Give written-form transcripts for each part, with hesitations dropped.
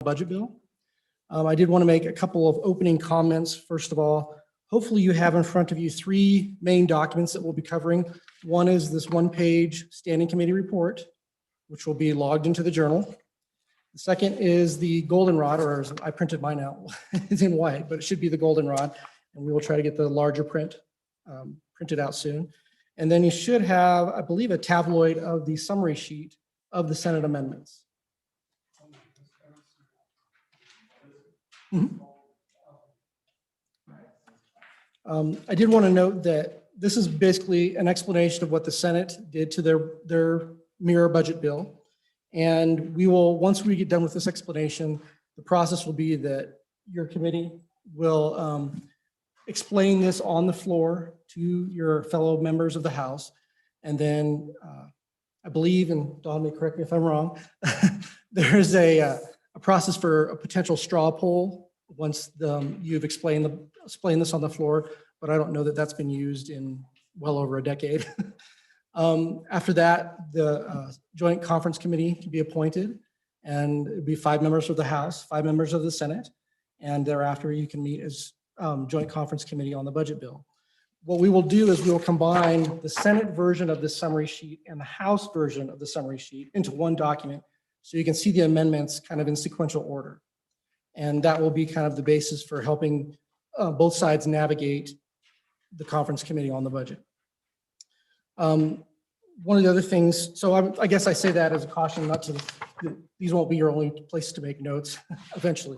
budget bill. I did want to make a couple of opening comments. First of all, hopefully you have in front of you three main documents that we'll be covering. One is this one-page standing committee report, which will be logged into the journal. The second is the goldenrod, or as I printed mine out, it's in white, but it should be the goldenrod, and we will try to get the larger print printed out soon. And then you should have, I believe, a tabloid of the summary sheet of the Senate amendments. I did want to note that this is basically an explanation of what the Senate did to their mirror budget bill. And we will, once we get done with this explanation, the process will be that your committee will explain this on the floor to your fellow members of the House. And then I believe, and Don may correct me if I'm wrong, there's a process for a potential straw poll once you've explained this on the floor, but I don't know that that's been used in well over a decade. After that, the Joint Conference Committee can be appointed, and it'd be 5 members of the House, 5 members of the Senate, and thereafter you can meet as Joint Conference Committee on the budget bill. What we will do is we will combine the Senate version of the summary sheet and the House version of the summary sheet into one document, so you can see the amendments kind of in sequential order. And that will be kind of the basis for helping both sides navigate the conference committee on the budget. One of the other things, so I guess I say that as a caution, not to, these won't be your only place to make notes eventually.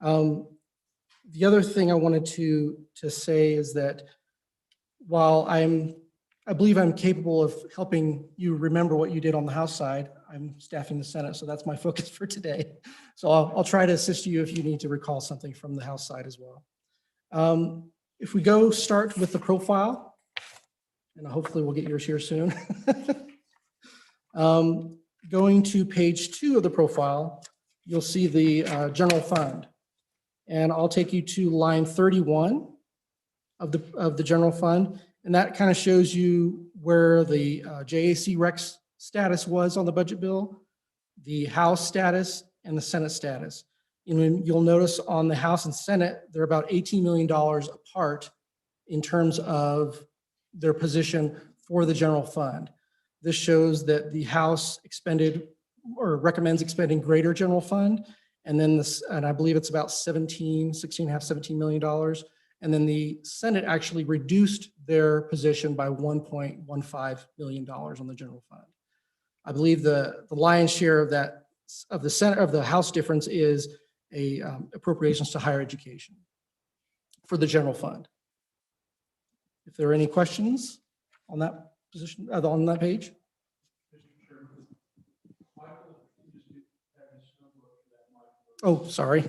The other thing I wanted to say is that while I believe I'm capable of helping you remember what you did on the House side, I'm staffing the Senate, so that's my focus for today. So I'll try to assist you if you need to recall something from the House side as well. If we go start with the profile, and hopefully we'll get yours here soon. Going to page 2 of the profile, you'll see the general fund. And I'll take you to line 31 of the general fund. And that kind of shows you where the JAC Rex status was on the budget bill, the House status, and the Senate status. And you'll notice on the House and Senate, they're about $18 million apart in terms of their position for the general fund. This shows that the House expended or recommends expending greater general fund. And then and I believe it's about $17 million. And then the Senate actually reduced their position by $1.15 million on the general fund. I believe the lion's share of that, of the House difference is appropriations to higher education for the general fund. If there are any questions on that position, on that page. Oh, sorry.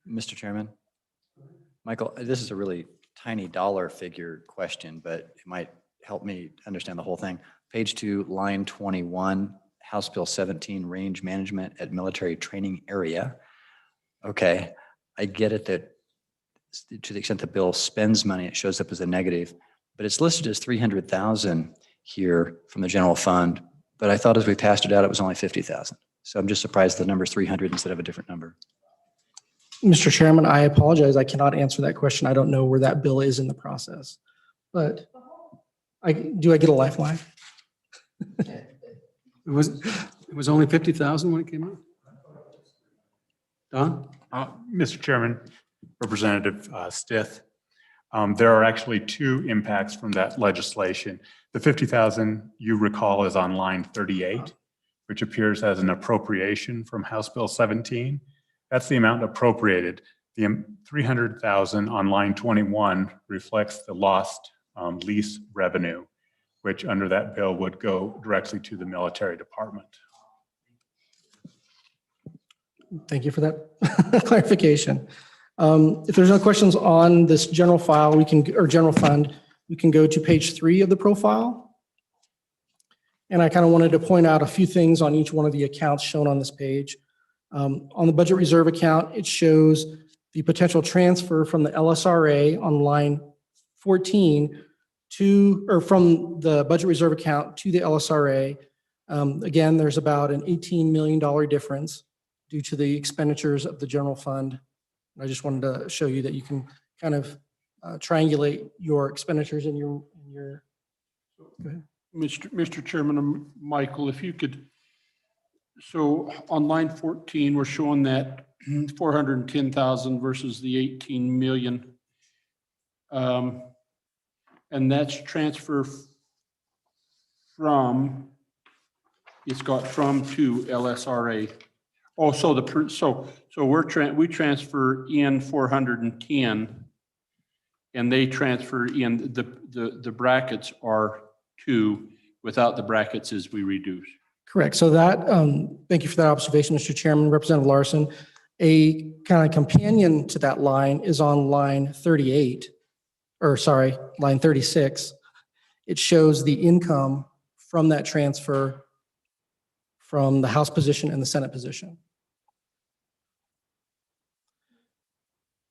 Mr. Chairman, Michael, this is a really tiny dollar figure question, but it might help me understand the whole thing. Page 2, line 21, House Bill 17, range management at military training area. Okay, I get it that to the extent the bill spends money, it shows up as a negative, but it's listed as 300,000 here from the general fund. But I thought as we passed it out, it was only 50,000. So I'm just surprised the number's 300 instead of a different number. Mr. Chairman, I apologize. I cannot answer that question. I don't know where that bill is in the process, but do I get a lifeline? It was only 50,000 when it came out. Don? Mr. Chairman, Representative Stith, there are actually 2 impacts from that legislation. The 50,000 you recall is on line 38, which appears as an appropriation from House Bill 17. That's the amount appropriated. The 300,000 on line 21 reflects the lost lease revenue, which under that bill would go directly to the military department. Thank you for that clarification. If there's no questions on this general file, or general fund, we can go to page 3 of the profile. And I kind of wanted to point out a few things on each one of the accounts shown on this page. On the budget reserve account, it shows the potential transfer from the LSRA on line 14 from the budget reserve account to the LSRA Again, there's about an $18 million difference due to the expenditures of the general fund. I just wanted to show you that you can kind of triangulate your expenditures and your, go ahead. Mr. Chairman, Michael, if you could, so on line 14, we're showing that 410,000 versus the 18 million. And that's transfer from, it's got from to LSRA. Oh, so we transfer in 410 and they transfer in, the brackets are to, without the brackets as we reduce. Correct. So that, thank you for that observation, Mr. Chairman, Representative Larson. A kind of companion to that line is on line 38, or sorry, line 36. It shows the income from that transfer from the House position and the Senate position.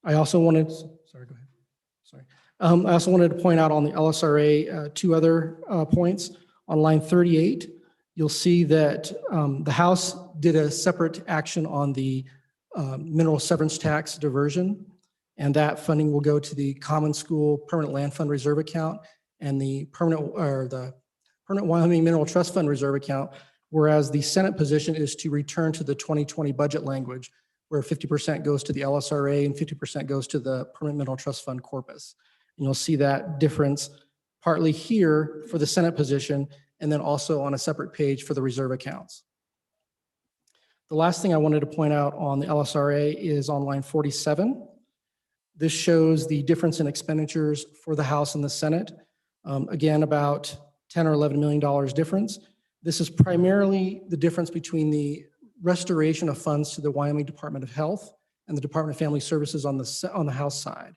I also wanted, sorry, go ahead. Sorry. I also wanted to point out on the LSRA two other points. On line 38, you'll see that the House did a separate action on the mineral severance tax diversion, and that funding will go to the Common School Permanent Land Fund Reserve Account and the Permanent Wyoming Mineral Trust Fund Reserve Account, whereas the Senate position is to return to the 2020 budget language, where 50% goes to the LSRA and 50% goes to the Permanent Mineral Trust Fund corpus. And you'll see that difference partly here for the Senate position, and then also on a separate page for the reserve accounts. The last thing I wanted to point out on the LSRA is on line 47. This shows the difference in expenditures for the House and the Senate. Again, about $10 or $11 million difference. This is primarily the difference between the restoration of funds to the Wyoming Department of Health and the Department of Family Services on the House side.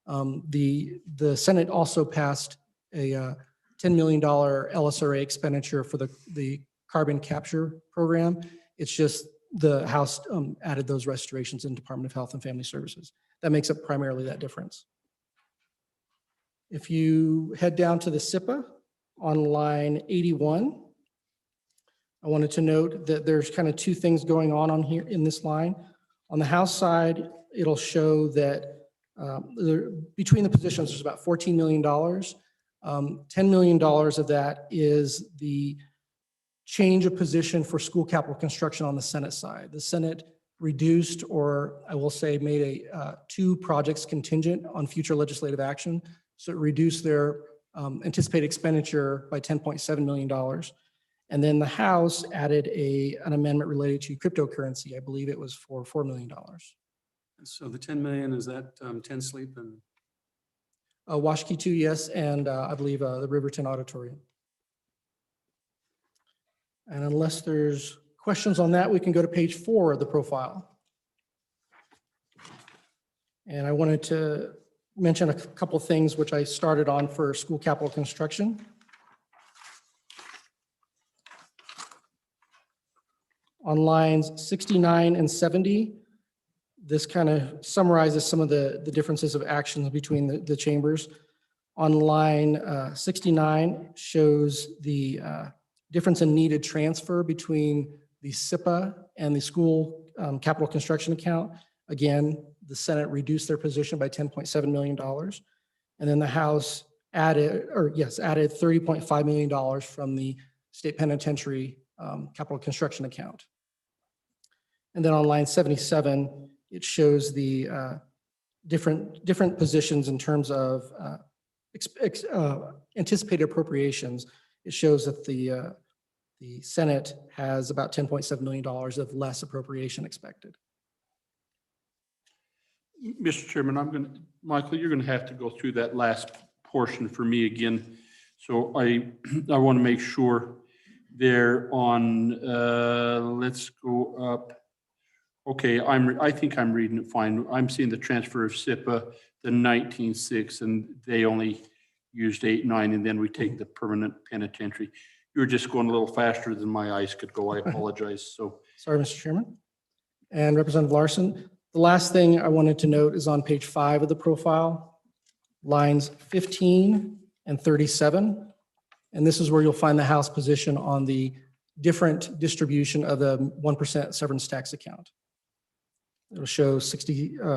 The Senate also passed a $10 million LSRA expenditure for the carbon capture program. It's just the House added those restorations in Department of Health and Family Services. That makes up primarily that difference. If you head down to the SIPA on line 81, I wanted to note that there's kind of two things going on here in this line. On the House side, it'll show that between the positions, there's about $14 million. $10 million of that is the change of position for school capital construction on the Senate side. The Senate reduced, or I will say made two projects contingent on future legislative action. So it reduced their anticipated expenditure by $10.7 million. And then the House added an amendment related to cryptocurrency. I believe it was for $4 million. So the 10 million, is that 10 sleep and? Washakie 2, yes, and I believe the Riverton Auditorium. And unless there's questions on that, we can go to page 4 of the profile. And I wanted to mention a couple of things which I started on for school capital construction. On lines 69 and 70, this kind of summarizes some of the differences of actions between the chambers. On line 69 shows the difference in needed transfer between the SIPA and the school capital construction account. Again, the Senate reduced their position by $10.7 million. And then the House added $30.5 million from the state penitentiary capital construction account. And then on line 77, it shows the different positions in terms of anticipated appropriations. It shows that the Senate has about $10.7 million of less appropriation expected. Mr. Chairman, Michael, you're going to have to go through that last portion for me again. So I want to make sure they're on, let's go up. Okay, I think I'm reading it fine. I'm seeing the transfer of SIPA, the 19.6, and they only used 8.9, and then we take the permanent penitentiary. You were just going a little faster than my eyes could go. I apologize. So sorry, Mr. Chairman. And Representative Larson, the last thing I wanted to note is on page 5 of the profile, lines 15 and 37. And this is where you'll find the House position on the different distribution of the 1% severance tax account. It'll show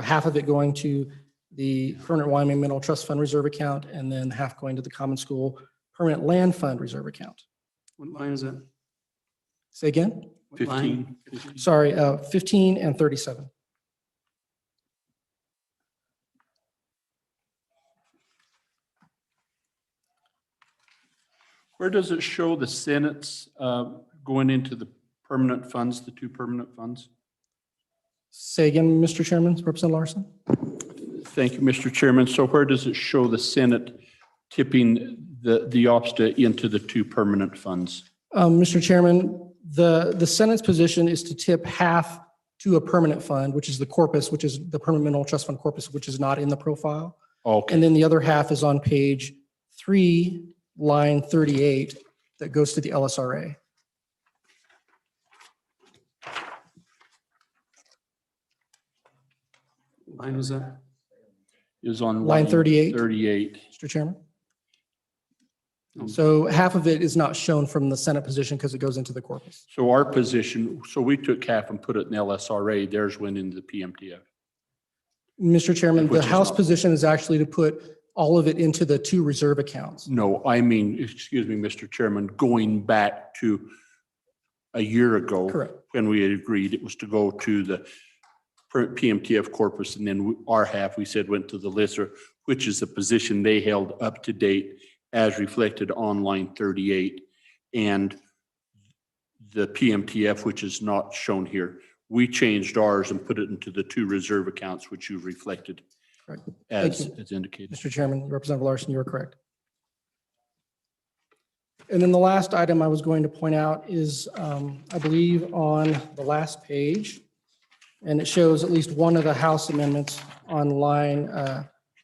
half of it going to the Permanent Wyoming Mineral Trust Fund Reserve account, and then half going to the Common School Permanent Land Fund Reserve account. What line is that? Say again? What line? 15. Sorry, 15 and 37. Where does it show the Senate's going into the permanent funds, the two permanent funds? Say again, Mr. Chairman, Representative Larson? Thank you, Mr. Chairman. So where does it show the Senate tipping the OPSTA into the two permanent funds? Mr. Chairman, the Senate's position is to tip half to a permanent fund, which is the corpus, which is the Permanent Mineral Trust Fund corpus, which is not in the profile. Okay, And then the other half is on page 3, line 38, that goes to the LSRA. Line was that? is on Line 38. 38. Mr. Chairman? Um, So half of it is not shown from the Senate position because it goes into the corpus. So our position, so we took half and put it in LSRA, theirs went into the PMTF. Mr. Chairman, Which the is House not- position is actually to put all of it into the 2 reserve accounts. No, I mean, excuse me, Mr. Chairman, going back to a year ago. Correct. When we had agreed it was to go to the PMTF corpus, and then our half, we said, went to the LISR, which is the position they held up to date as reflected on line 38. And the PMTF, which is not shown here, we changed ours and put it into the 2 reserve accounts, which you reflected Correct. as Thank you. indicated. Mr. Chairman, Representative Larson, you are correct. And then the last item I was going to point out is, I believe, on the last page, and it shows at least one of the House amendments on line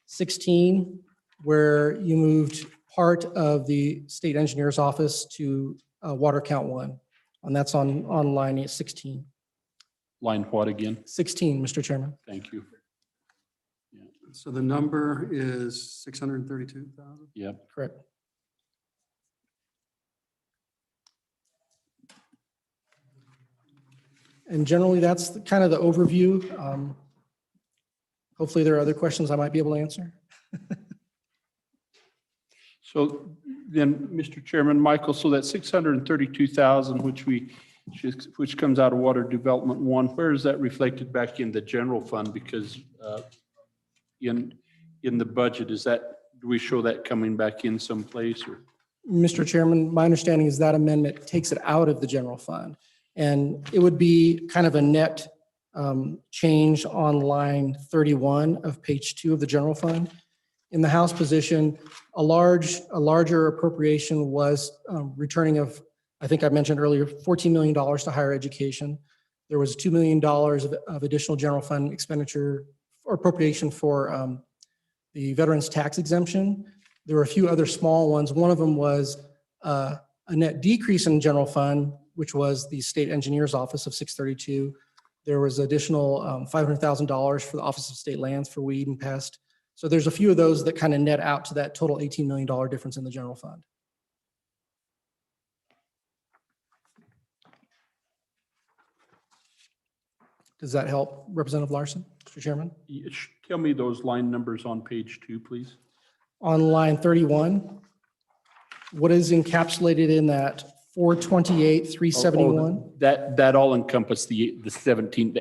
16, where you moved part of the state engineer's office to water count 1, and that's on line 16. Line what again? 16, Mr. Chairman. Thank you. So the number is 632,000? Yep. Correct. And generally, that's kind of the overview. Hopefully, there are other questions I might be able to answer. So then, Mr. Chairman, Michael, so that 632,000, which comes out of Water Development 1, where is that reflected back in the general fund? Because in the budget, do we show that coming back in someplace or? Mr. Chairman, my understanding is that amendment takes it out of the general fund. And it would be kind of a net change on line 31 of page 2 of the general fund. In the House position, a larger appropriation was returning of, I think I mentioned earlier, $14 million to higher education. There was $2 million of additional general fund expenditure or appropriation for the veterans tax exemption. There were a few other small ones. One of them was a net decrease in general fund, which was the state engineer's office of 632. There was additional $500,000 for the Office of State Lands for weed and pest. So there's a few of those that kind of net out to that total $18 million difference in the general fund. Does that help, Representative Larson, Mr. Chairman? Tell me those line numbers on page 2, please. On line 31, what is encapsulated in that 428,371? That all encompass the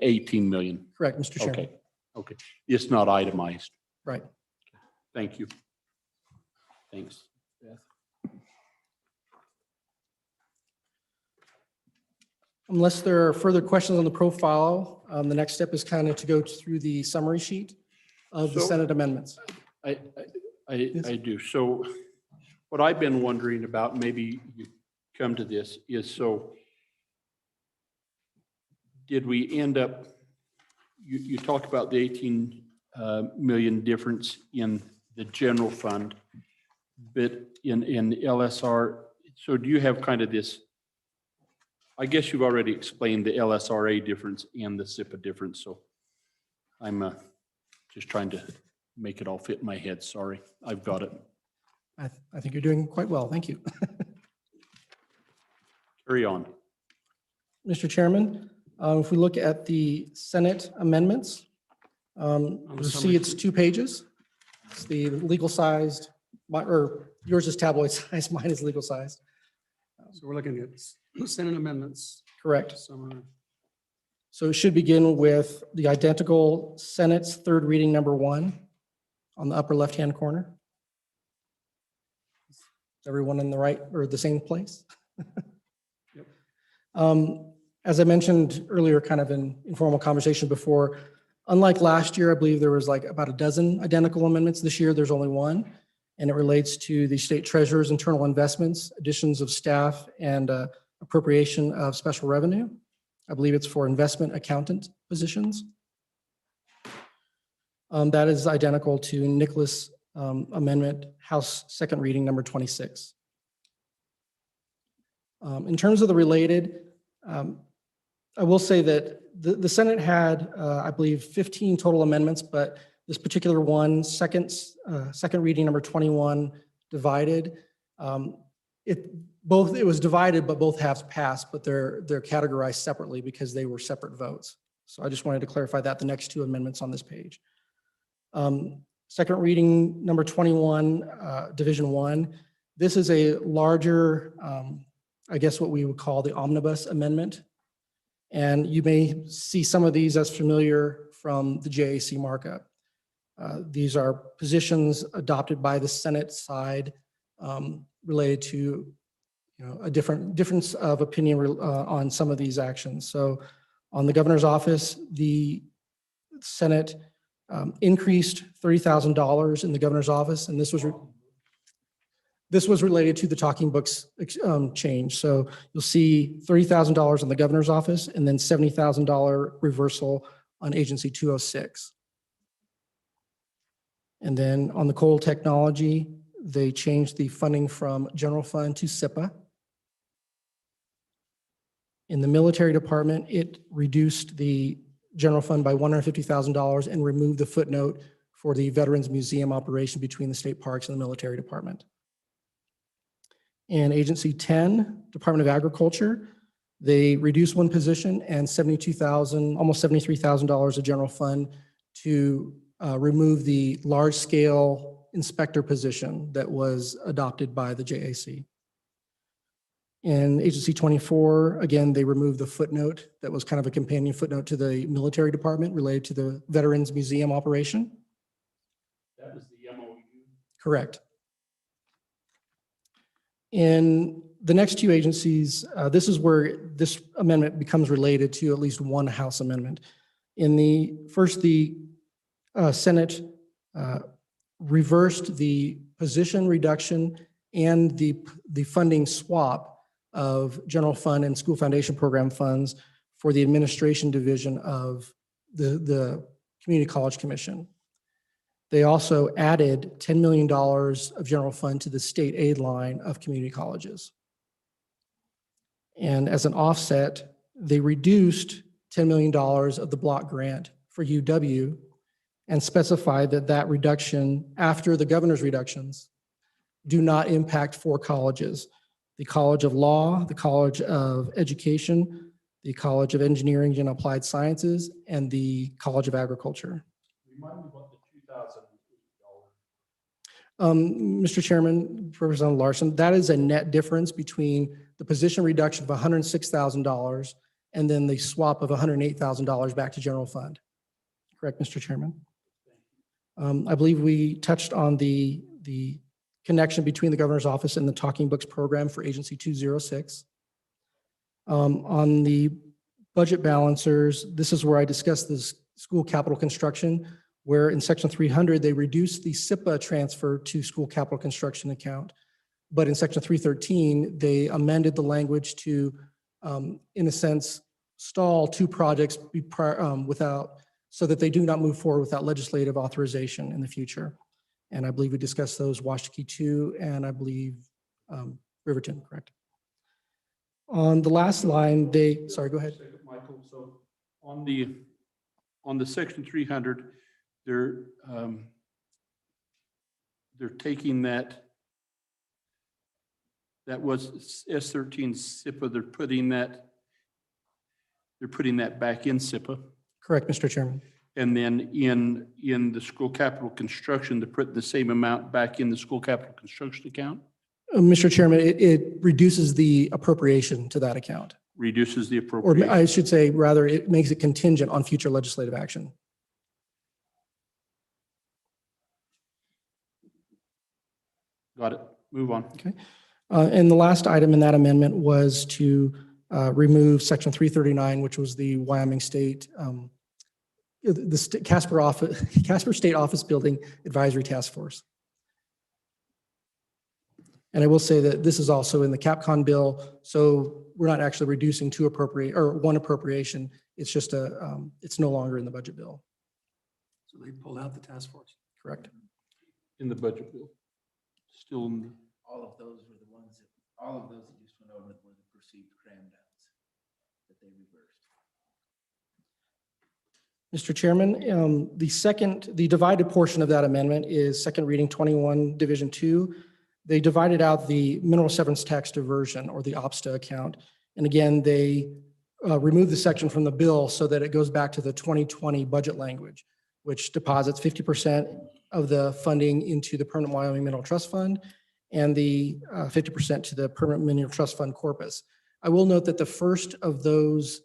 18 million. Correct, Mr. Chairman. Okay, okay. It's not itemized. Right. Thank you. Thanks. Unless there are further questions on the profile, the next step is kind of to go through the summary sheet of the So- Senate amendments. I do. So what I've been wondering about, maybe you come to this, is so did we end up, you talked about the 18 million difference in the general fund, but in LSR, so do you have kind of this, I guess you've already explained the LSRA difference and the SIPA difference, so I'm just trying to make it all fit in my head. Sorry, I've got it. I think you're doing quite well. Thank you. Carry on. Mr. Chairman, if we look at the Senate amendments, you'll see it's 2 pages. It's the legal sized, or yours is tabloid size, mine is legal sized. So we're looking at Senate amendments. Correct. Summary. So it should begin with the identical Senate's third reading number 1 on the upper left-hand corner. Is everyone in the right or the same place? Yep. As I mentioned earlier, kind of in informal conversation before, unlike last year, I believe there was like about a dozen identical amendments. This year, there's only 1, and it relates to the state treasurer's internal investments, additions of staff, and appropriation of special revenue. I believe it's for investment accountant positions. That is identical to Nicholas Amendment, House Second Reading number 26. In terms of the related, I will say that the Senate had, I believe, 15 total amendments, but this particular one, second reading number 21, divided. It was divided, but both halves passed, but they're categorized separately because they were separate votes. So I just wanted to clarify that, the next 2 amendments on this page. Second reading number 21, Division 1. This is a larger, I guess what we would call the Omnibus Amendment. And you may see some of these as familiar from the JAC markup. These are positions adopted by the Senate side related to a difference of opinion on some of these actions. So on the governor's office, the Senate increased $30,000 in the governor's office, and this was related to the talking books change. So you'll see $30,000 in the governor's office and then $70,000 reversal on agency 206. And then on the coal technology, they changed the funding from general fund to SIPA. In the military department, it reduced the general fund by $150,000 and removed the footnote for the Veterans Museum operation between the state parks and the military department. In Agency 10, Department of Agriculture, they reduced 1 position and $72,000, almost $73,000 of general fund to remove the large-scale inspector position that was adopted by the JAC. In Agency 24, again, they removed the footnote that was kind of a companion footnote to the military department related to the Veterans Museum operation. That was the MOU. Correct. In the next 2 agencies, this is where this amendment becomes related to at least 1 House amendment. In the first, the Senate reversed the position reduction and the funding swap of general fund and school foundation program funds for the administration division of the Community College Commission. They also added $10 million of general fund to the state aid line of community colleges. And as an offset, they reduced $10 million of the block grant for UW and specified that that reduction, after the governor's reductions, do not impact 4 colleges: the College of Law, the College of Education, the College of Engineering and Applied Sciences, and the College of Agriculture. Remind me what the $2,000. Mr. Chairman, Representative Larson, that is a net difference between the position reduction of $106,000 and then the swap of $108,000 back to general fund. Correct, Mr. Chairman? I believe we touched on the connection between the governor's office and the Talking Books program for Agency 206. On the budget balancers, this is where I discussed this school capital construction, where in section 300, they reduced the SIPA transfer to school capital construction account. But in section 313, they amended the language to, in a sense, stall 2 projects so that they do not move forward without legislative authorization in the future. And I believe we discussed those, Washakie 2 and I believe Riverton, correct? On the last line, sorry, go ahead. Michael, so on the section 300, they're taking that was S13 SIPA, they're putting that they're putting that back in SIPA. Correct, Mr. Chairman. And then in the school capital construction, they're putting the same amount back in the school capital construction account, Mr. Chairman, it reduces the appropriation to that account. reduces the Or appropriation. I should say, rather, it makes it contingent on future legislative action. Got it. Move on. And the last item in that amendment was to remove section 339, which was the Wyoming State, Casper State Office Building Advisory Task Force. And I will say that this is also in the CapCon bill, so we're not actually reducing one appropriation. It's just it's no longer in the budget bill. So they pulled out the task force. Correct. In the budget bill. Still in the. All of those were the ones all of those that just went over were the perceived cram downs that they reversed. Mr. Chairman, the divided portion of that amendment is second reading 21, Division 2. They divided out the mineral severance tax diversion, or the OPSTA account. And again, they removed the section from the bill so that it goes back to the 2020 budget language, which deposits 50% of the funding into the Permanent Wyoming Mineral Trust Fund and the 50% to the Permanent Mineral Trust Fund corpus. I will note that the first of those,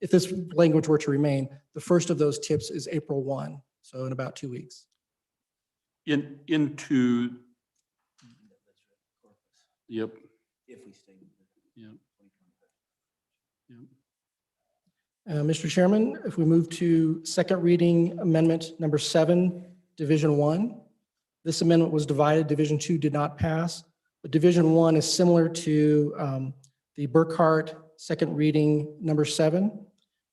if this language were to remain, the first of those tips is April 1, so in about 2 weeks. Into, yep, If we stay with the yep, 2020 budget. yep. Mr. Chairman, if we move to second reading amendment number 7, Division 1. This amendment was divided. Division 2 did not pass, but Division 1 is similar to the Burkhart second reading number 7,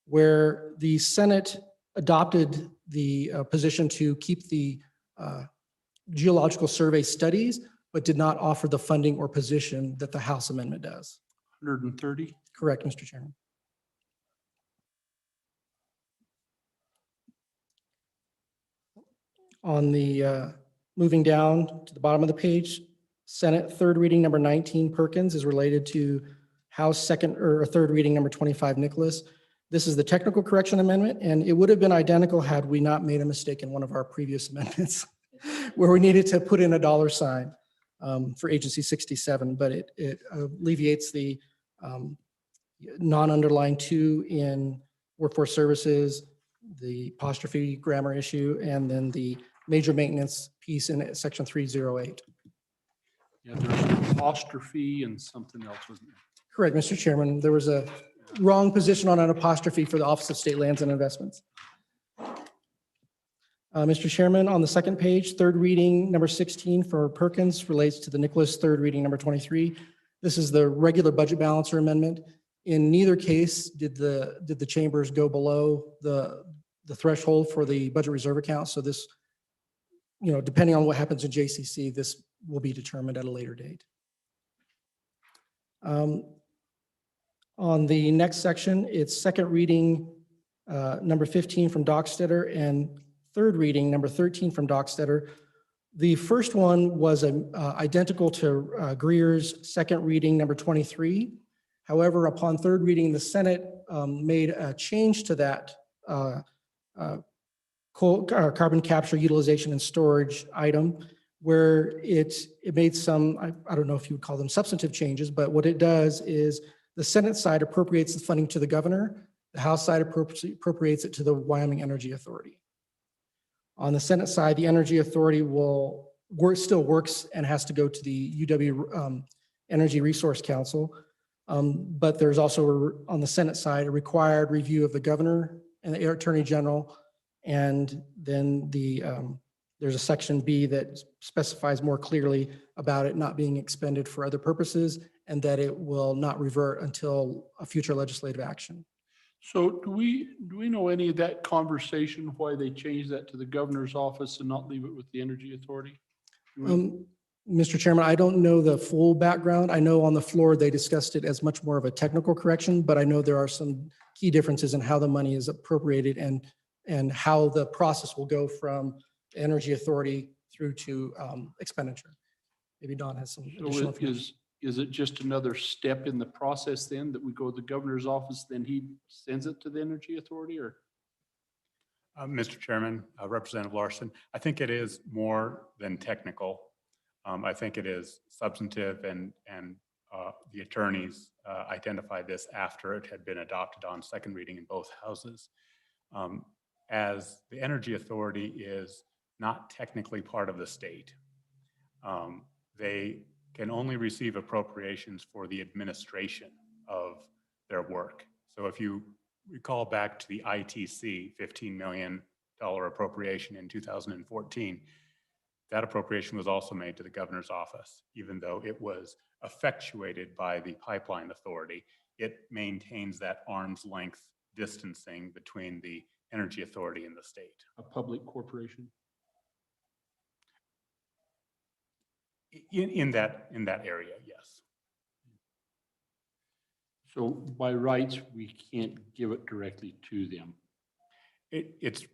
where the Senate adopted the position to keep the geological survey studies, but did not offer the funding or position that the House amendment does. 130. Correct, Mr. Chairman. On the, moving down to the bottom of the page, Senate third reading number 19 Perkins is related to House second or third reading number 25 Nicholas. This is the technical correction amendment, and it would have been identical had we not made a mistake in one of our previous amendments where we needed to put in a dollar sign for agency 67, but it alleviates the non-underlined 2 in workforce services, the apostrophe grammar issue, and then the major maintenance piece in section 308. Yeah, there's an apostrophe and something else, wasn't there? Correct, Mr. Chairman. There was a wrong position on an apostrophe for the Office of State Lands and Investments. Mr. Chairman, on the second page, third reading number 16 for Perkins relates to the Nicholas third reading number 23. This is the regular budget balancer amendment. In neither case did the chambers go below the threshold for the budget reserve account. So this, depending on what happens in JCC, this will be determined at a later date. On the next section, it's second reading number 15 from Dockstetter and third reading number 13 from Dockstetter. The first one was identical to Greer's second reading number 23. However, upon third reading, the Senate made a change to that carbon capture utilization and storage item where it made some, I don't know if you would call them substantive changes, but what it does is the Senate side appropriates the funding to the governor, the House side appropriates it to the Wyoming Energy Authority. On the Senate side, the Energy Authority still works and has to go to the UW Energy Resource Council. But there's also, on the Senate side, a required review of the governor and the attorney general. And then there's a section B that specifies more clearly about it not being expended for other purposes and that it will not revert until a future legislative action. So do we know any of that conversation, why they changed that to the governor's office and not leave it with the Energy Authority? Mr. Chairman, I don't know the full background. I know on the floor they discussed it as much more of a technical correction, but I know there are some key differences in how the money is appropriated and how the process will go from the Energy Authority through to expenditure. Maybe Don has some additional So information. is it just another step in the process then that we go to the governor's office, then he sends it to the Energy Authority, or? Mr. Chairman, Representative Larson, I think it is more than technical. I think it is substantive, and the attorneys identified this after it had been adopted on second reading in both houses. As the Energy Authority is not technically part of the state, they can only receive appropriations for the administration of their work. So if you recall back to the ITC $15 million appropriation in 2014, that appropriation was also made to the governor's office. Even though it was effectuated by the pipeline authority, it maintains that arm's length distancing between the Energy Authority and the state. A public corporation? In that area, yes. So by rights, we can't give it directly to them. It's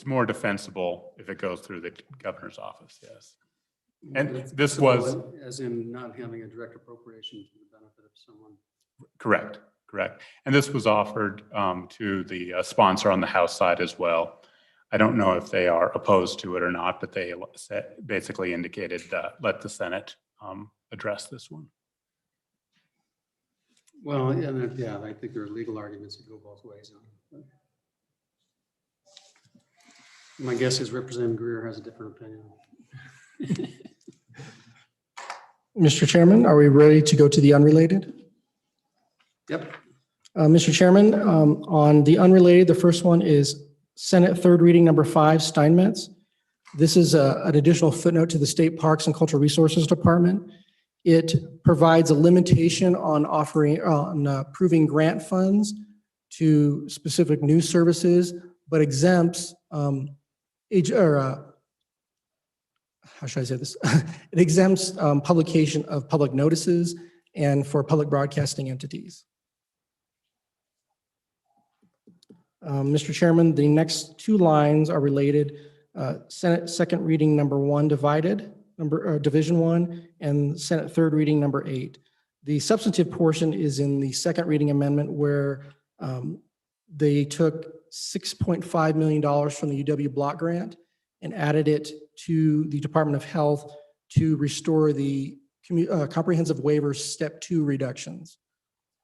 more defensible if it goes through the governor's office, yes. And this was As in not having a direct appropriation to the benefit of someone. correct. And this was offered to the sponsor on the House side as well. I don't know if they are opposed to it or not, but they basically indicated let the Senate address this one. Well, and yeah, I think there are legal arguments that go both ways on it. My guess is Representative Greer has a different opinion. Mr. Chairman, are we ready to go to the unrelated? Yep. Mr. Chairman, on the unrelated, the first one is Senate third reading number 5, Steinmetz. This is an additional footnote to the State Parks and Cultural Resources Department. It provides a limitation on approving grant funds to specific news services, but exempts how should I say this? It exempts publication of public notices and for public broadcasting entities. Mr. Chairman, the next two lines are related. Senate second reading number 1 division 1, and Senate third reading number 8. The substantive portion is in the second reading amendment where they took $6.5 million from the UW block grant and added it to the Department of Health to restore the comprehensive waivers step 2 reductions.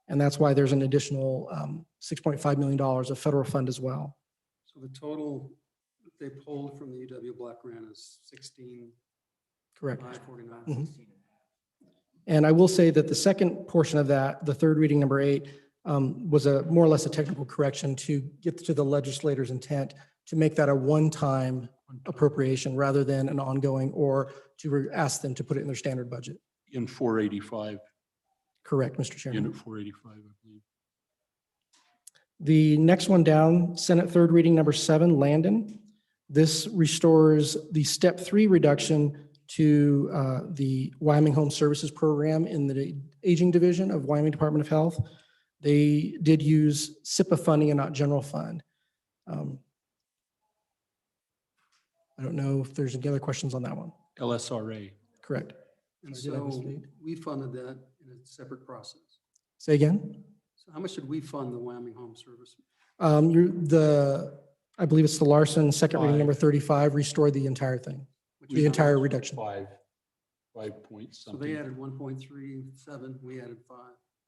And that's why there's an additional $6.5 million of federal fund as well. So the total that they pulled from the UW block grant is 16. Correct. 549. Mhm. And I will say that the second portion of that, the third reading number 8, was a more or less a technical correction to get to the legislator's intent to make that a one-time appropriation rather than an ongoing, or to ask them to put it in their standard budget. In 485, Correct, Mr. Chairman. Unit 485, I believe. The next one down, Senate third reading number 7, Landon. This restores the step 3 reduction to the Wyoming Home Services Program in the Aging Division of Wyoming Department of Health. They did use SIPA funding and not general fund. I don't know if there's any other questions on that one. LSRA. Correct. And Did I so misspeak? we funded that in a separate process. Say again? So how much did we fund the Wyoming Home Service? I believe it's the Larson, second reading 5. number 35, restored the entire thing, Which the is entire how much? reduction. 5 points So they something. added 1.37, we added 5.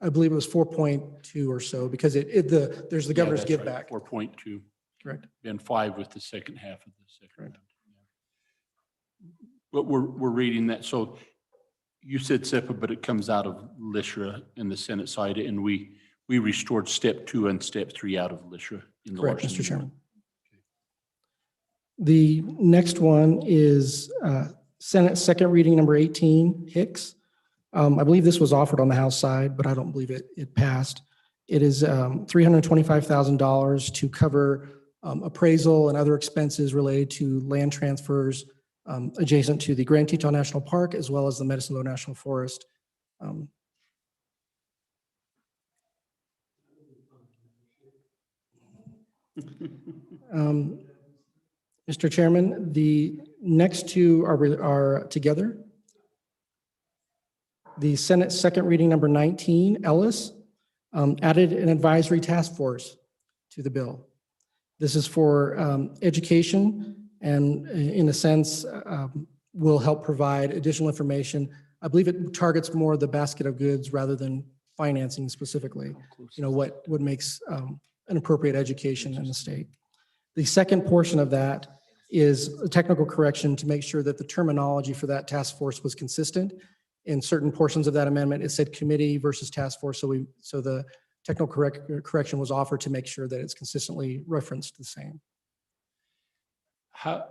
I believe it was 4.2 or so because there's the governor's give back. 4.2 Correct. and 5 with the second half of the second. Correct. round. But we're reading that. So you said SIPA, but it comes out of LISHRA in the Senate side, and we restored step 2 and step 3 out of LISHRA in the Correct, Larson Mr. Chairman. unit. The next one is Senate second reading number 18, Hicks. I believe this was offered on the House side, but I don't believe it passed. It is $325,000 to cover appraisal and other expenses related to land transfers adjacent to the Grand Teton National Park, as well as the Medicine Bow National Forest. Mr. Chairman, the next two are together. The Senate second reading number 19, Ellis, added an advisory task force to the bill. This is for education and in a sense will help provide additional information. I believe it targets more the basket of goods rather than financing specifically, what makes an appropriate education in the state. The second portion of that is a technical correction to make sure that the terminology for that task force was consistent. In certain portions of that amendment, it said committee versus task force. So the technical correction was offered to make sure that it's consistently referenced the same. How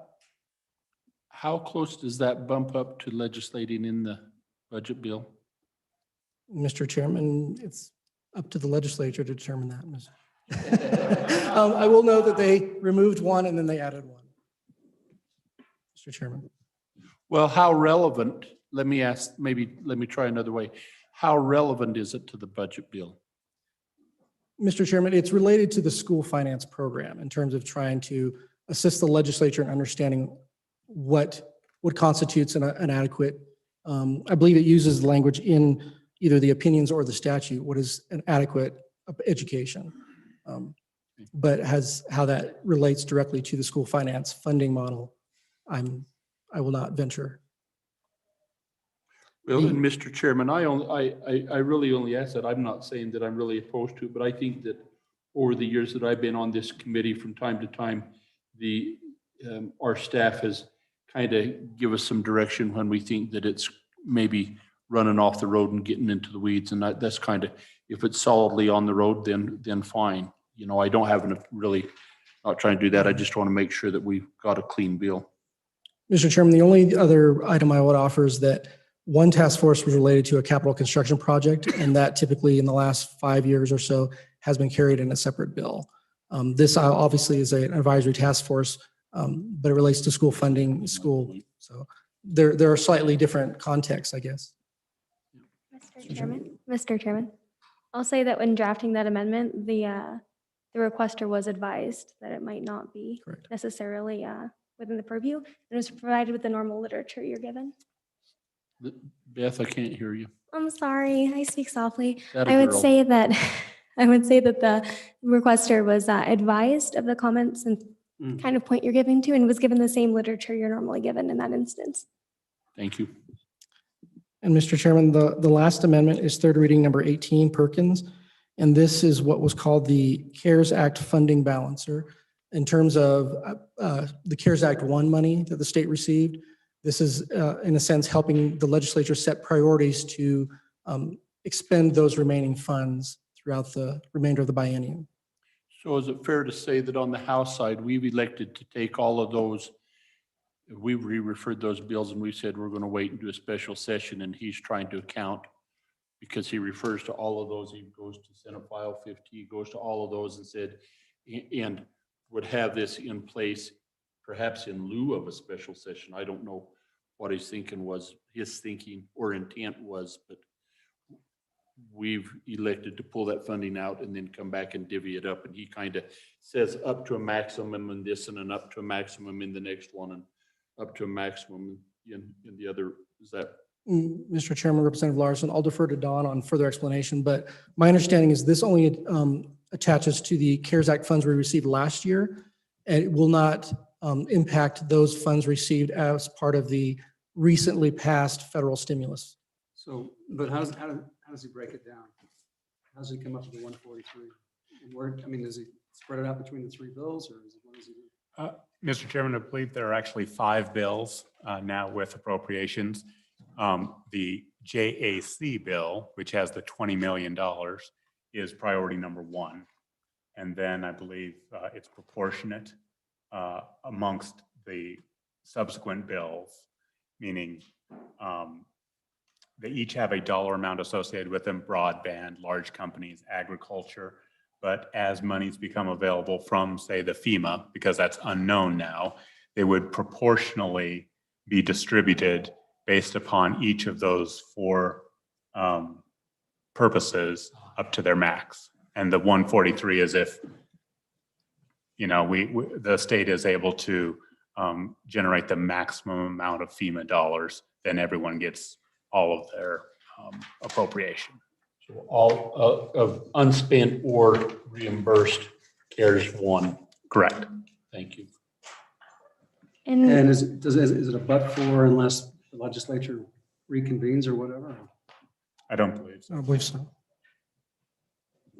close does that bump up to legislating in the budget bill? Mr. Chairman, it's up to the legislature to determine that. I will note that they removed one and then they added one. Mr. Chairman. Well, how relevant, let me try another way. How relevant is it to the budget bill? Mr. Chairman, it's related to the school finance program in terms of trying to assist the legislature in understanding what constitutes an adequate, I believe it uses language in either the opinions or the statute, what is an adequate education. But how that relates directly to the school finance funding model, I will not venture. Well, and Mr. Chairman, I really only ask that. I'm not saying that I'm really opposed to it, but I think that over the years that I've been on this committee, from time to time, our staff has kind of give us some direction when we think that it's maybe running off the road and getting into the weeds. And that's kind of, if it's solidly on the road, then fine. I don't have really, not trying to do that. I just want to make sure that we've got a clean bill. Mr. Chairman, the only other item I would offer is that one task force was related to a capital construction project, and that typically in the last 5 years or so has been carried in a separate bill. This obviously is an advisory task force, but it relates to school funding, so there are slightly different contexts, I guess. Mr. Chairman, I'll say that when drafting that amendment, the requester was advised that it might not be Correct. necessarily within the purview, and it was provided with the normal literature you're given. Beth, I can't hear you. I'm sorry, I speak softly. That a I would girl. say that the requester was advised of the comments and kind of point you're giving to, and was given the same literature you're normally given in that instance. Thank you. And Mr. Chairman, the last amendment is third reading number 18, Perkins. And this is what was called the CARES Act funding balancer. In terms of the CARES Act 1 money that the state received, this is in a sense helping the legislature set priorities to expend those remaining funds throughout the remainder of the biennium. So is it fair to say that on the House side, we've elected to take all of those, we referred those bills and we said we're going to wait and do a special session, and he's trying to account because he refers to all of those. He goes to Senate File 50, he goes to all of those and said, and would have this in place perhaps in lieu of a special session. I don't know what his thinking or intent was, but we've elected to pull that funding out and then come back and divvy it up. And he kind of says up to a maximum in this and an up to a maximum in the next one and up to a maximum in the other. Is that? Mr. Chairman, Representative Larson, I'll defer to Don on further explanation, but my understanding is this only attaches to the CARES Act funds we received last year, and it will not impact those funds received as part of the recently passed federal stimulus. So, but how does he break it down? How does he come up with the 143? And where, does he spread it out between the three bills, or what does he do? Mr. Chairman, I believe there are actually 5 bills now with appropriations. The JAC bill, which has the $20 million, is priority number 1. And then I believe it's proportionate amongst the subsequent bills, meaning they each have a dollar amount associated with them: broadband, large companies, agriculture. But as monies become available from, say, the FEMA, because that's unknown now, they would proportionally be distributed based upon each of those 4 purposes up to their max. And the 143 is if, the state is able to generate the maximum amount of FEMA dollars, then everyone gets all of their appropriation. So all of unspent or reimbursed CARES 1. Correct. Thank you. And And is it a but for unless the legislature reconvenes or whatever? I don't believe so. I believe so.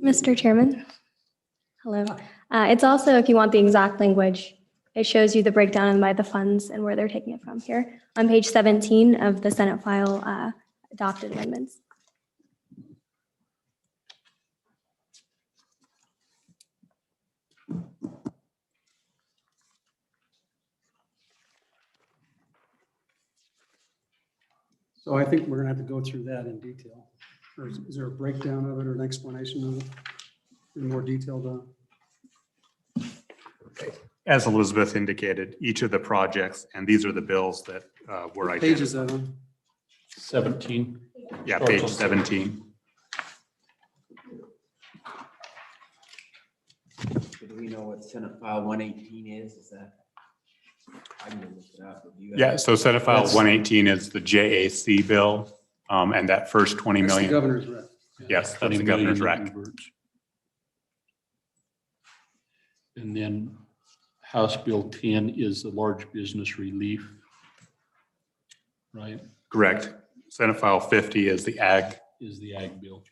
Mr. Chairman? Hello. It's also, if you want the exact language, it shows you the breakdown by the funds and where they're taking it from here on page 17 of the Senate file adopted amendments. So I think we're gonna have to go through that in detail. Or is there a breakdown of it or an explanation of it in more detail? As Elizabeth indicated, each of the projects, and these are the bills that were What page is identified. that on? 17. Yeah, Starts page on 17. Do we know what Senate File 118 is? Is that? I can look it up. But you have- Yeah, so Senate File That's- 118 is the JAC bill, and that first 20 That's the million. governor's rep. Yes, that's 20 the governor's million rec. reverts. And then House Bill 10 is the large business relief. Right, Correct. Senate File 50 is the ag. is the ag bill.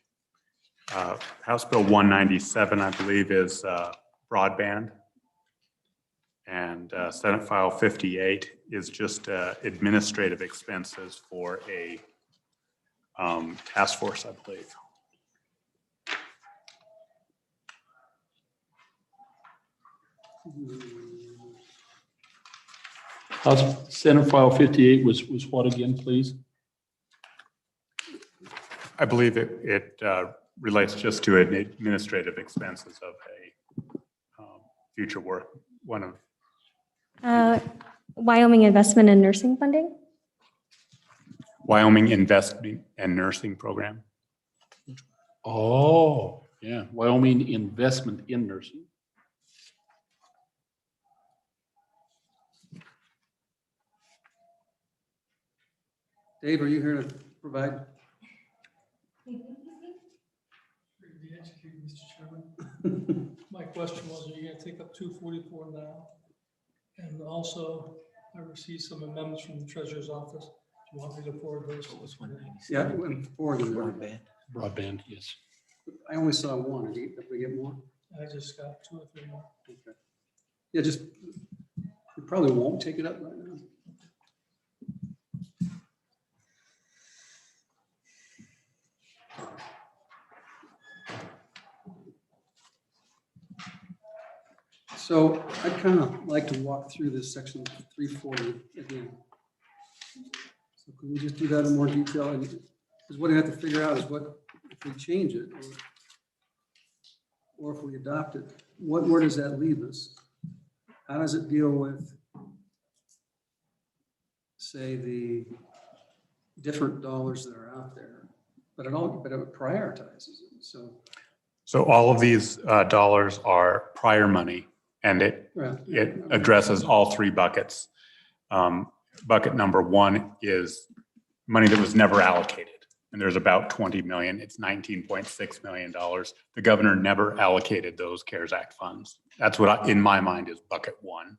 House Bill 197, I believe, is broadband. And Senate File 58 is just administrative expenses for a task force, I believe. House Senate File 58 was what again, please? I believe it relates just to administrative expenses of a future work, one of Wyoming investment in nursing funding. Wyoming Investing and Nursing Program. Oh, yeah, Wyoming investment in nursing. Dave, are you here to provide? Be educated, Mr. Chairman. My question was, are you gonna take up 244 now? And also, I received some amendments from the treasurer's office. Do you want me to forward those? What was 197? Yeah, it went forward. Broadband. Broadband, yes. I only saw one. Did we get more? I just got 2 or 3 more. Okay. Yeah, just, we probably won't take it up right now. So I'd kind of like to walk through this section 340 again. So can we just do that in more detail? And because what I have to figure out is what, if we change it, or if we adopt it, where does that leave us? How does it deal with, say, the different dollars that are out there? But it prioritizes it, so. So all of these dollars are prior money, and it addresses all 3 buckets. Bucket number 1 is money that was never allocated, and there's about 20 million. It's $19.6 million. The governor never allocated those CARES Act funds. That's what, in my mind, is bucket 1.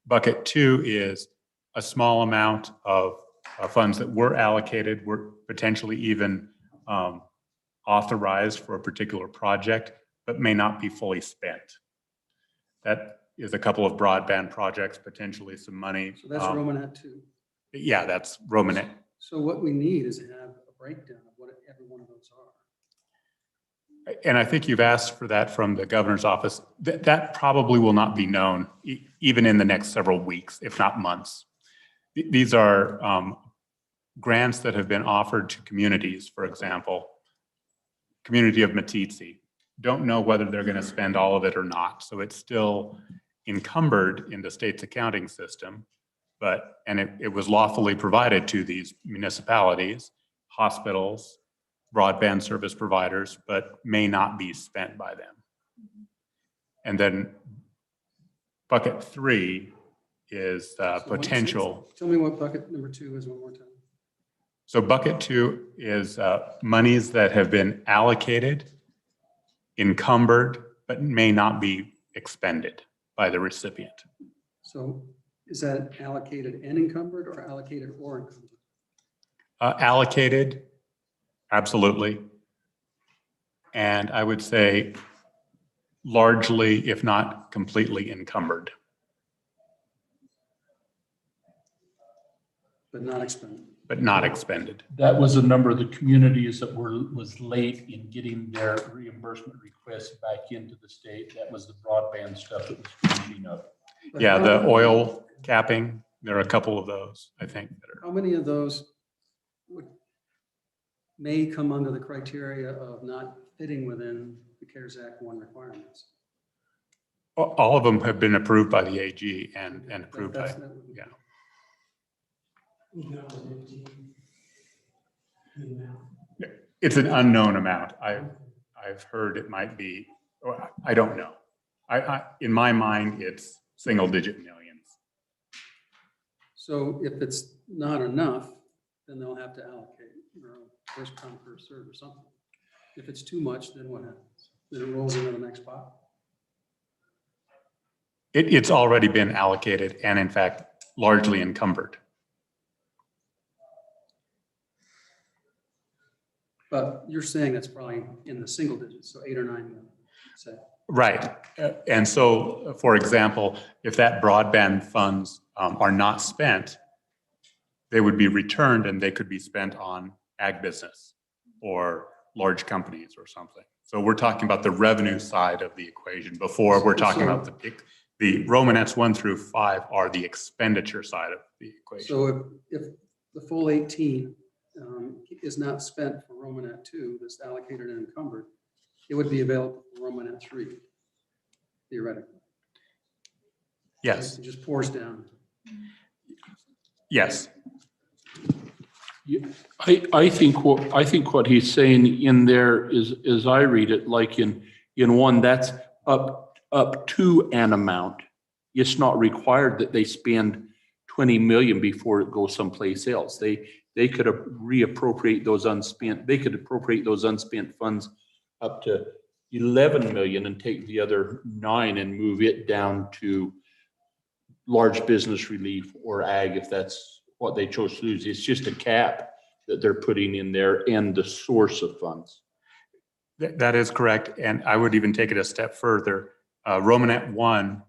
Bucket 2 is a small amount of funds that were allocated, were potentially even authorized for a particular project, but may not be fully spent. That is a couple of broadband projects, potentially some money. So that's Romanet 2. Yeah, that's Romanet. So what we need is to have a breakdown of what every one of those are. And I think you've asked for that from the governor's office. That probably will not be known even in the next several weeks, if not months. These are grants that have been offered to communities, for example, community of Matitsi. Don't know whether they're going to spend all of it or not. So it's still encumbered in the state's accounting system, and it was lawfully provided to these municipalities, hospitals, broadband service providers, but may not be spent by them. And then bucket 3 is potential. Tell me what bucket number 2 is one more time. So bucket 2 is monies that have been allocated, encumbered, but may not be expended by the recipient. So is that allocated and encumbered or allocated or encumbered? Allocated, absolutely. And I would say largely, if not completely encumbered. But not expended. But not expended. That was a number of the communities that was late in getting their reimbursement requests back into the state. That was the broadband stuff that was finishing up. But Yeah, how the many- oil capping, there are a couple of those, I think, that are. How many of those may come under the criteria of not fitting within the CARES Act 1 requirements? All of them have been approved by the AG and approved by, That would be- yeah. It's an unknown amount. I've heard it might be, or I don't know. In my mind, it's single digit millions. So if it's not enough, then they'll have to allocate, first come, first serve or something. If it's too much, then what happens? Then it rolls into the next pot? It's already been allocated and in fact, largely encumbered. But you're saying that's probably in the single digits, so 8 or 9 million, say. Right. And so, for example, if that broadband funds are not spent, they would be returned and they could be spent on ag business or large companies or something. So we're talking about the revenue side of the equation before we're talking about the Romanets 1 through 5 are the expenditure side of the equation. So if the full 18 is not spent for Romanet 2, that's allocated and encumbered, it would be available for Romanet 3, theoretically. Yes, It just pours down. yes. Yeah, I think what he's saying in there is, as I read it, like in 1, that's up to an amount. It's not required that they spend 20 million before it goes someplace else. They could reappropriate those unspent. They could appropriate those unspent funds up to 11 million and take the other 9 and move it down to large business relief or ag if that's what they chose to use. It's just a cap that they're putting in there and the source of funds. That is correct. And I would even take it a step further. Romanet 1,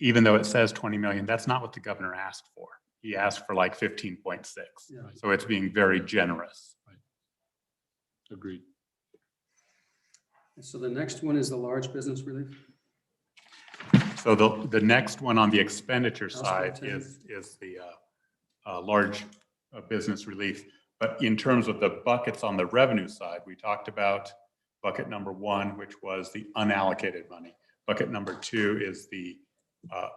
even though it says 20 million, that's not what the governor asked for. He asked for like 15.6. Yeah. So it's being very generous. Agreed. So the next one is the large business relief. So the next one on the expenditure House Bill side 10. is the large business relief. But in terms of the buckets on the revenue side, we talked about bucket number 1, which was the unallocated money. Bucket number 2 is the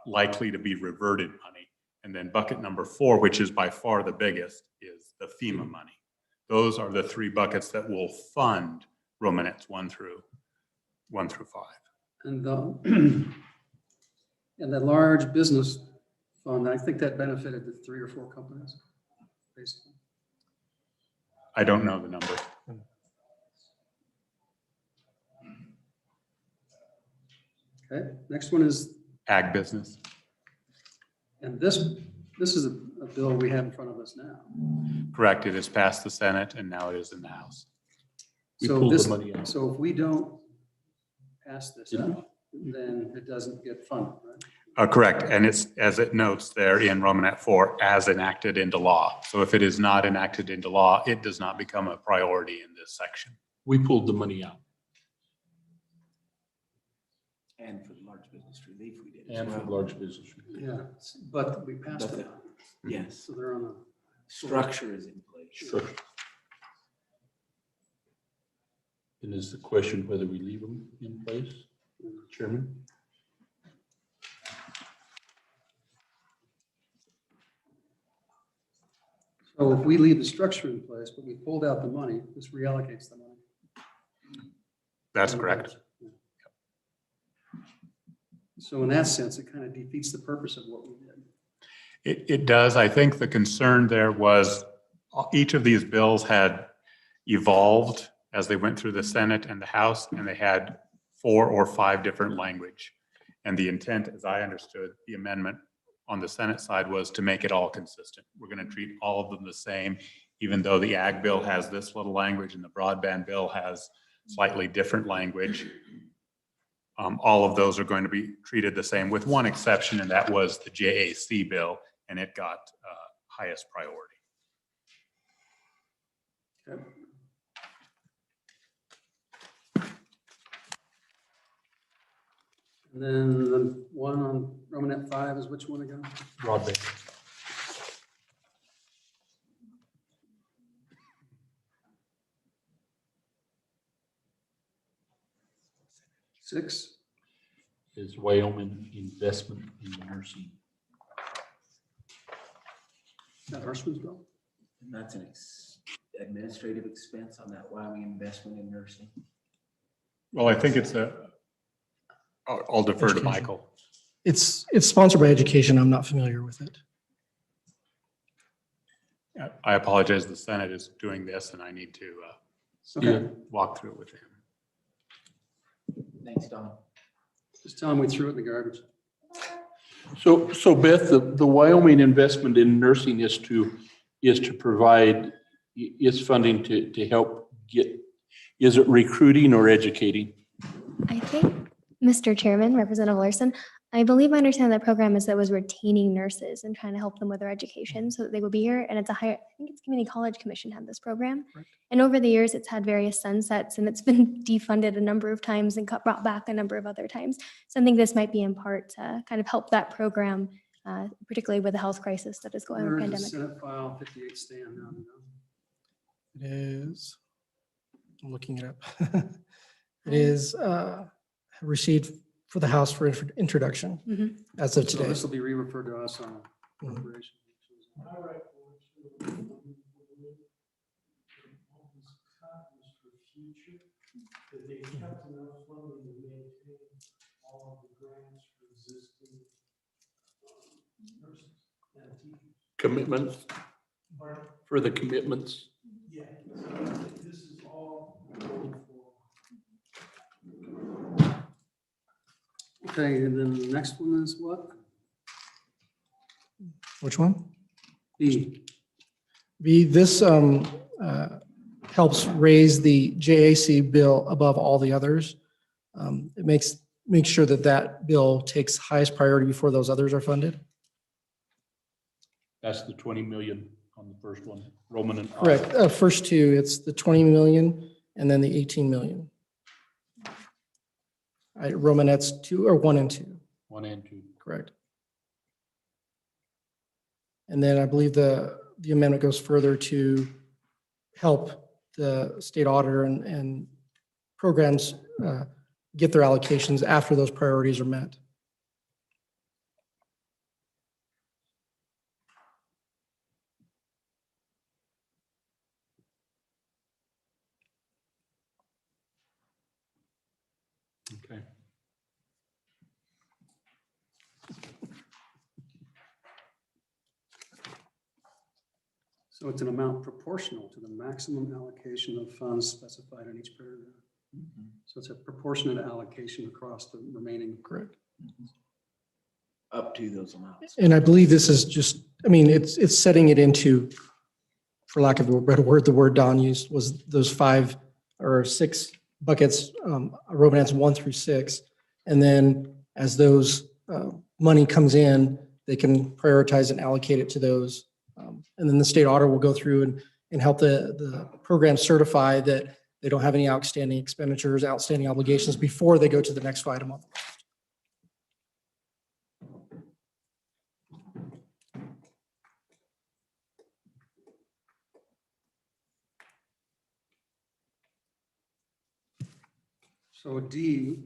likely to be reverted money. And then bucket number 4, which is by far the biggest, is the FEMA money. Those are the 3 buckets that will fund Romanets 1 through 5. And the, and the large business fund, I think that benefited the 3 or 4 companies, basically. I don't know the number. Okay, next one is, Ag business. and this is a bill we have in front of us now. Correct. It has passed the Senate and now it is in the House. We So pulled the this, money out. so if we don't pass this out, then it doesn't get funded, right? Correct. And it's, as it notes there in Romanet 4, as enacted into law. So if it is not enacted into law, it does not become a priority in this section. We pulled the money out. And for the large business relief, we did as And for well. large business. Yeah, but we passed But it. Yes, So they're on the, structure is in place. Structure. And is the question whether we leave them in place, Chairman? so if we leave the structure in place, but we pulled out the money, this reallocates the money. That's correct. So in that sense, it kind of defeats the purpose of what we did. It does. I think the concern there was each of these bills had evolved as they went through the Senate and the House, and they had 4 or 5 different language. And the intent, as I understood, the amendment on the Senate side was to make it all consistent. We're going to treat all of them the same, even though the ag bill has this little language and the broadband bill has slightly different language. All of those are going to be treated the same, with one exception, and that was the JAC bill, and it got highest priority. Okay. And then the one on Romanet 5 is which one again? Broadband. Six. Is Wyoming investment in nursing. Is that Hirschman's bill? And that's an administrative expense on that Wyoming investment in nursing. Well, I think it's I'll defer to Education. Michael. It's sponsored by education. I'm not familiar with it. I apologize, the Senate is doing this, and I need to Okay, walk through it with him. Thanks, Don. just tell him we threw it in the garbage. So Beth, the Wyoming investment in nursing is to provide, is funding to help get, is it recruiting or educating? I think, Mr. Chairman, Representative Larson, I believe I understand that program is that was retaining nurses and trying to help them with their education so that they would be here. And it's a higher, I think it's Community College Commission had this program. Correct. And over the years, it's had various sunsets and it's been defunded a number of times and brought back a number of other times. So I think this might be in part to kind of help that program, particularly with the health crisis that is going on, Where pandemic. does Senate File 58 stand now? It is, I'm looking it up. It is received for the House for introduction Mhm. as of So today. this will be re-referred to us on Mhm. appropriations. That they kept enough funding to maintain all of the grants for existing nurses and teachers. Commitments, Pardon? for the commitments? Yeah, this is all going for. Okay, and then the next one is what? Which one? B. This helps raise the JAC bill above all the others. It makes sure that that bill takes highest priority before those others are funded. That's the 20 million on the first one, Roman and. Correct. First two, it's the 20 million and then the 18 million. Romanet's 2 or 1 and 2. 1 and 2. Correct. And then I believe the amendment goes further to help the state auditor and programs get their allocations after those priorities are met. Okay. So it's an amount proportional to the maximum allocation of funds specified in each paragraph. So it's a proportionate allocation across the remaining. Correct. Up to those amounts. And I believe this is just, I mean, it's setting it into, for lack of a better word, the word Don used was those 5 or 6 buckets, Romanets 1 through 6. And then as those money comes in, they can prioritize and allocate it to those. And then the state auditor will go through and help the program certify that they don't have any outstanding expenditures, outstanding obligations before they go to the next item on the list. So D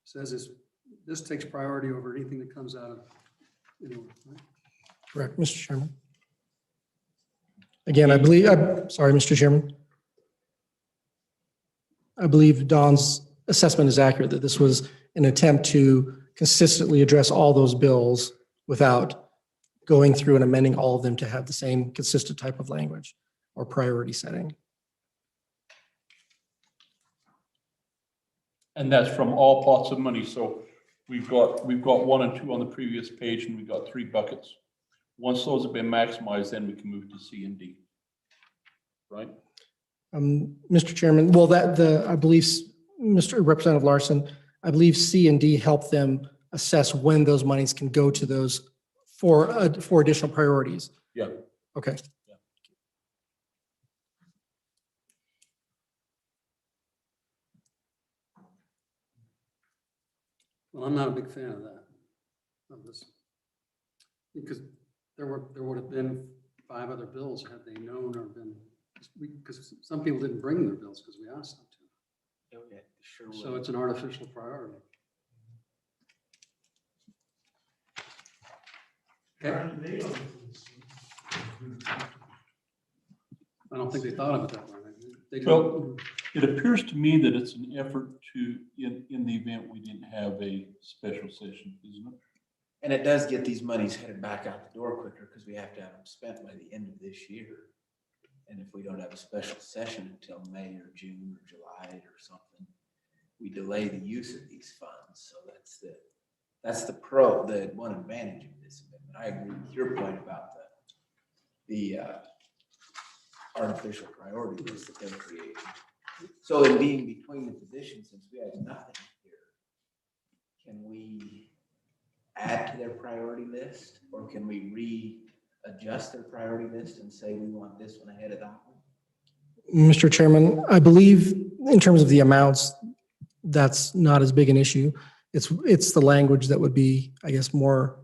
says this takes priority over anything that comes out of, right? Correct, Mr. Chairman. Again, I believe, sorry, Mr. Chairman. I believe Don's assessment is accurate that this was an attempt to consistently address all those bills without going through and amending all of them to have the same consistent type of language. or priority setting. And that's from all pots of money. So we've got 1 and 2 on the previous page, and we've got 3 buckets. Once those have been maximized, then we can move to C and D. Right? Mr. Chairman, well, I believe, Mr. Representative Larson, I believe C and D help them assess when those monies can go to those for additional priorities. Yeah. Okay. Well, I'm not a big fan of that, of this. Because there would have been 5 other bills had they known or been, because some people didn't bring their bills because we asked them to. Oh, yeah, sure So will. it's an artificial priority. Okay. I don't think they thought of it that way. They Well, it appears to me that it's an effort to, in the event we didn't have a special session, isn't it? And it does get these monies headed back out the door quicker because we have to have them spent by the end of this year. And if we don't have a special session until May or June or July or something, we delay the use of these funds. So that's the one advantage of this amendment. I agree with your point about the artificial priority list that they're creating. So in being between the positions, since we have nothing here, can we add to their priority list, or can we readjust their priority list and say we want this one ahead of that one? Mr. Chairman, I believe in terms of the amounts, that's not as big an issue. It's the language that would be, I guess, more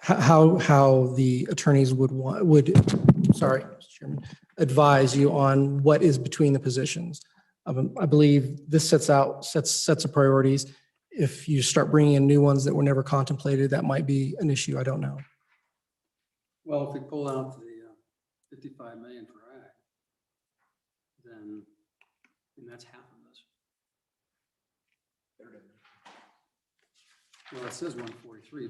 how the attorneys sorry, Mr. Chairman, advise you on what is between the positions. I believe this sets of priorities. If you start bringing in new ones that were never contemplated, that might be an issue. I don't know. Well, if we pull out the 55 million for ag, then that's half of this. Well, it says 143,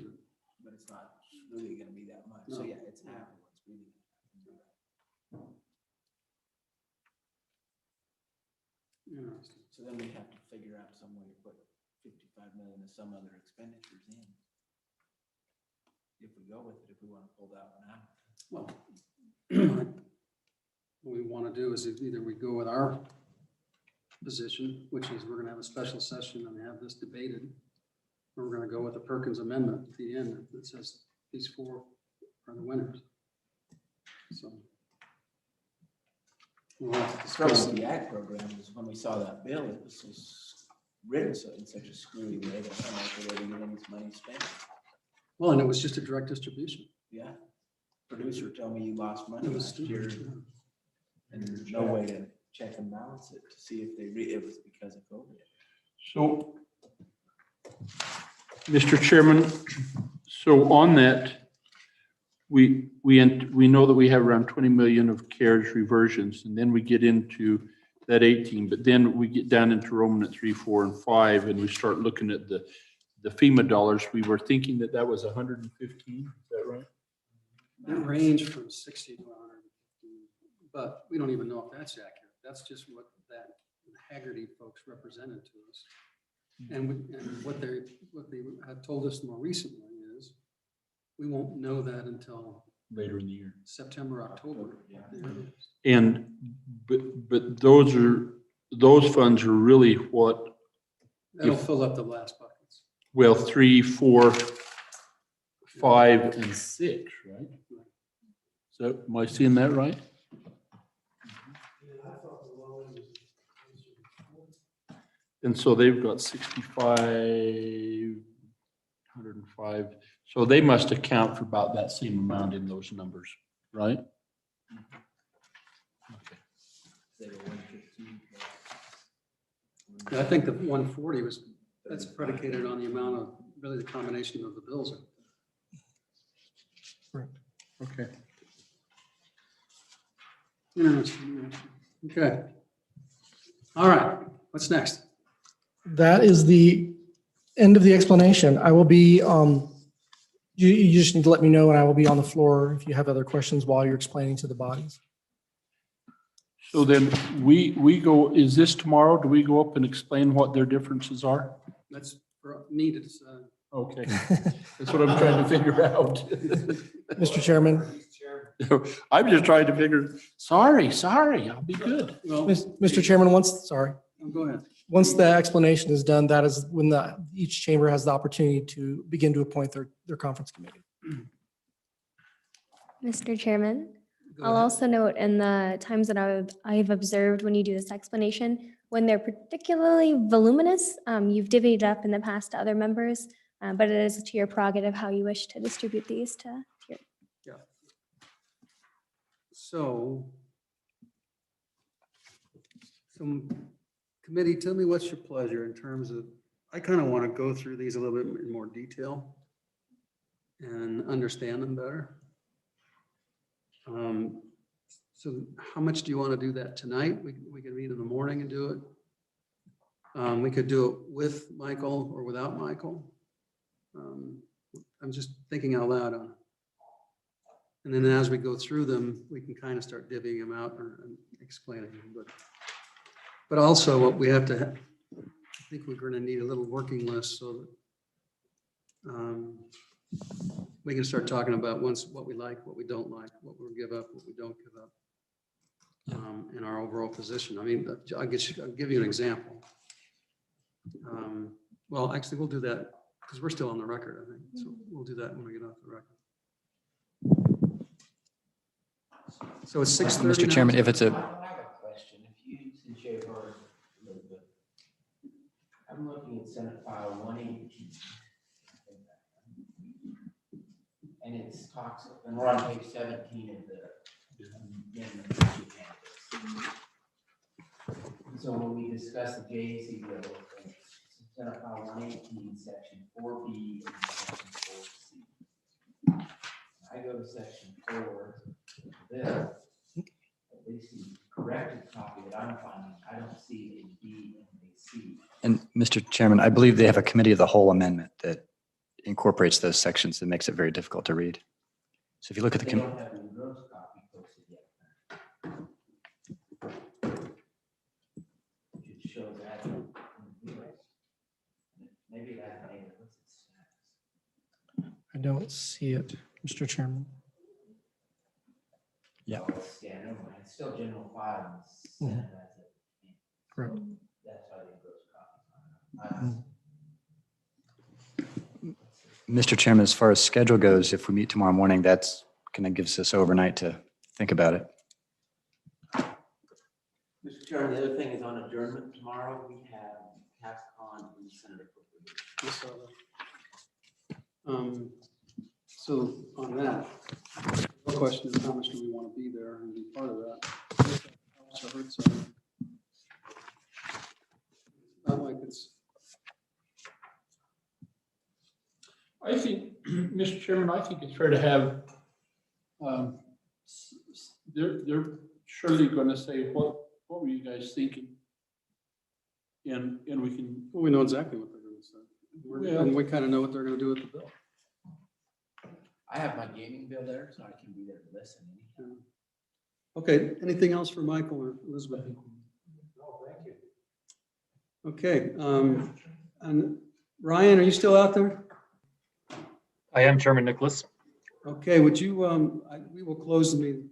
But it's not really gonna be that much. So No. yeah, it's half of what's really. interesting. So then we have to figure out some way to put 55 million to some other expenditures in. If we go with it, if we want to pull that one out. Well, what we want to do is either we go with our position, which is we're going to have a special session and have this debated, or we're going to go with the Perkins Amendment at the end that says these 4 are the winners. So we'll have to Trouble discuss with it. the ag program is when we saw that bill, it was so written so in such a screwy way that I don't know if we're ever getting this money spent. Well, and it was just a direct distribution. Yeah. Producer told me you lost money It was last year, stupid. and there's no way to check and balance it to see if it was because of COVID. So, Mr. Chairman, so on that, we know that we have around 20 million of CARES reversions, and then we get into that 18, but then we get down into Roman at 3, 4, and 5, and we start looking at the FEMA dollars. We were thinking that was 115, is that right? It ranged from 60 to 150, but we don't even know if that's accurate. That's just what that Haggerty folks represented to us. And what they had told us more recently is we won't know that until Later in the year. September, October. Yeah. at the earliest. And, but those funds are really what, That'll fill up the last buckets. well, 3, 4, 5, and 6, right? So am I seeing that right? And so they've got 65, 105. So they must account for about that same amount in those numbers, right? Okay. They were 115 plus Yeah, I think the 140 that's predicated on the amount of, really the combination of the bills. Okay. Interesting. Okay. All right, what's next? That is the end of the explanation. I will be You just need to let me know and I will be on the floor if you have other questions while you're explaining to the bodies. So then we go, is this tomorrow? Do we go up and explain what their differences are? That's for me to decide. Okay, that's what I'm trying to figure out. Mr. Chairman, I'm just trying to figure, sorry, I'll be good. Well, Mr. Chairman, go ahead. once the explanation is done, that is when each chamber has the opportunity to begin to appoint their conference committee. Mr. Chairman, Go I'll ahead. also note in the times that I've observed when you do this explanation, when they're particularly voluminous, you've divvied up in the past to other members, but it is to your prerogative how you wish to distribute these to your. So, committee, tell me what's your pleasure in terms of, I kind of want to go through these a little bit in more detail and understand them better. So how much do you want to do that tonight? We can meet in the morning and do it. We could do it with Michael or without Michael. I'm just thinking out loud on it. And then as we go through them, we can kind of start divvying them out and explaining them. But also what we have to, I think we're going to need a little working list so that we can start talking about what we like, what we don't like, what we'll give up, what we don't give up, in our overall position. I mean, I'll give you an example. Well, actually, we'll do that because we're still on the record, I think. So we'll do that when we get off the record. So it's 6:30 Mr. now? Chairman, if it's I a, have a question. If you, since you've heard a little bit, I'm looking at Senate File 118. And it's talks, and we're on page 17 of the amendment that you have. So when we discuss the JAC bill, Senate File 118, section 4B and section 4C. I go to section 4, this, at least the corrected copy that I'm finding, I don't see a B and a C. and Mr. Chairman, I believe they have a committee of the whole amendment that incorporates those sections that makes it very difficult to read. So if you look at the, They don't have the gross copy posted yet. Which shows that. Maybe it hasn't made it. What's its status? I don't see it, Mr. Chairman. Yeah. Oh, yeah, never mind. It's still general file. And it's Senate has it. Correct. That's why the gross copies on it. Mr. Chairman, as far as schedule goes, if we meet tomorrow morning, that's kind of gives us overnight to think about it. Mr. Chairman, the other thing is on adjournment tomorrow, we have CASCON and Senate Appropriations. So on that, the question is how much do we want to be there and be part of that? Not like it's. I think, Mr. Chairman, I think it's fair to have, they're surely going to say, what were you guys thinking? And we can. Well, we know exactly what they're going to say. Yeah. And we kind of know what they're going to do with the bill. I have my gaming bill there, so I can be there to listen. Okay, anything else for Michael or Elizabeth? No, thank you. Okay, and Ryan, are you still out there? I am Chairman Nicholas. Okay, would you, we will close the meeting.